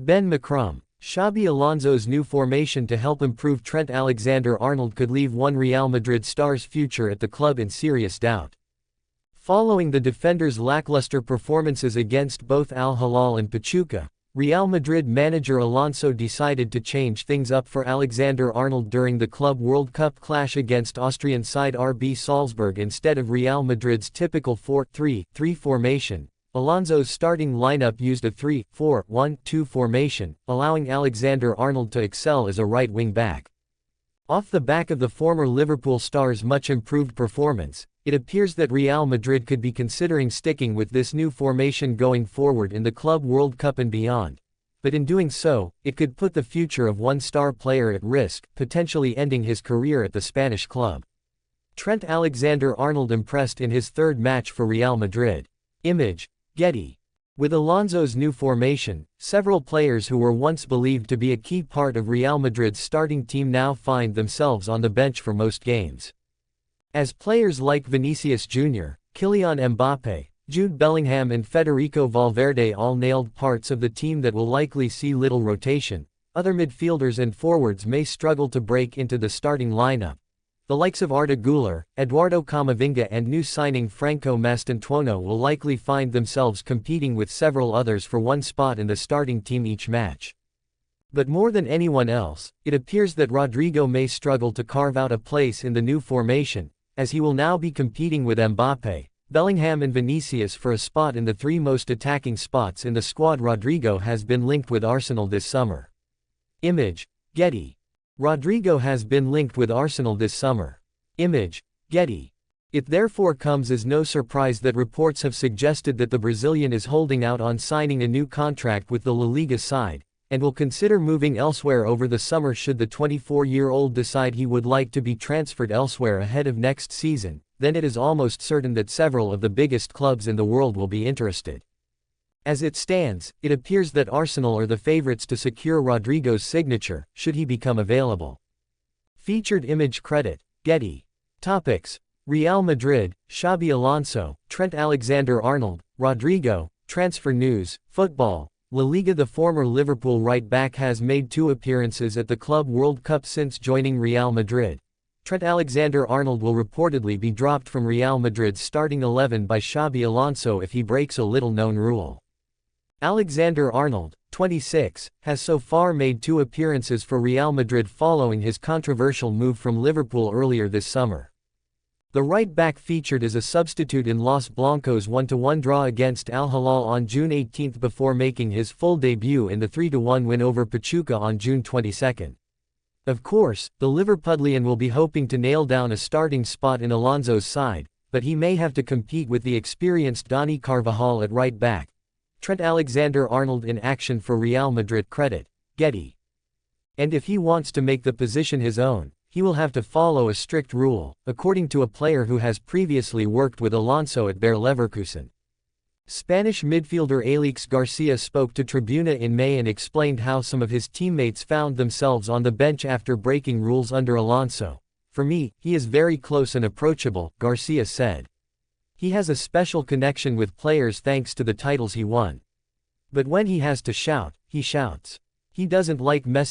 Ben McCrum. Xabi Alonso's new formation to help improve Trent Alexander-Arnold could leave one Real Madrid star's future at the club in serious doubt. Following the defender's lackluster performances against both Al Hilal and Pachuca, Real Madrid manager Alonso decided to change things up for Alexander-Arnold during the Club World Cup clash against Austrian side RB Salzburg. Instead of Real Madrid's typical 4-3-3 formation, Alonso's starting lineup used a 3-4-1-2 formation, allowing Alexander-Arnold to excel as a right wing-back. Off the back of the former Liverpool star's much improved performance, it appears that Real Madrid could be considering sticking with this new formation going forward in the Club World Cup and beyond. But in doing so, it could put the future of one star player at risk, potentially ending his career at the Spanish club. Trent Alexander-Arnold impressed in his third match for Real Madrid. Image: Getty. With Alonso's new formation, several players who were once believed to be a key part of Real Madrid's starting team now find themselves on the bench for most games. As players like Vinisus Jr., Kylian Mbappe, Jude Bellingham and Federico Valverde all nailed parts of the team that will likely see little rotation, other midfielders and forwards may struggle to break into the starting lineup. The likes of Arda Güler, Eduardo Camavinga and new signing Franco Mastantuono will likely find themselves competing with several others for one spot in the starting team each match. But more than anyone else, it appears that Rodrigo may struggle to carve out a place in the new formation, as he will now be competing with Mbappe, Bellingham and Vinicius for a spot in the three most attacking spots in the squad. Rodrigo has been linked with Arsenal this summer. Image: Getty. Rodrigo has been linked with Arsenal this summer. Image: Getty. It therefore comes as no surprise that reports have suggested that the Brazilian is holding out on signing a new contract with the La Liga side, and will consider moving elsewhere over the summer should the 24-year-old decide he would like to be transferred elsewhere ahead of next season. Then it is almost certain that several of the biggest clubs in the world will be interested. As it stands, it appears that Arsenal are the favorites to secure Rodrigo's signature, should he become available. Featured image credit: Getty. Topics: Real Madrid, Xabi Alonso, Trent Alexander-Arnold, Rodrigo. Transfer news: Football. La Liga. The former Liverpool right-back has made 2 appearances at the Club World Cup since joining Real Madrid. Trent Alexander-Arnold will reportedly be dropped from Real Madrid's starting 11 by Xabi Alonso if he breaks a little-known rule. Alexander-Arnold, 26, has so far made 2 appearances for Real Madrid following his controversial move from Liverpool earlier this summer. The right-back featured as a substitute in Los Blancos' 1-1 draw against Al Hilal on June 18 before making his full debut in the 3-1 win over Pachuca on June 22. Of course, the Liverpudlian will be hoping to nail down a starting spot in Alonso's side, but he may have to compete with the experienced Dani Carvajal at right-back. Trent Alexander-Arnold in action for Real Madrid. Credit: Getty. And if he wants to make the position his own, he will have to follow a strict rule, according to a player who has previously worked with Alonso at Bayer Leverkusen. Spanish midfielder Alex Garcia spoke to Tribuna in May and explained how some of his teammates found themselves on the bench after breaking rules under Alonso. "For me, he is very close and approachable," Garcia said. "He has a special connection with players thanks to the titles he won. But when he has to shout, he shouts. He doesn't like messy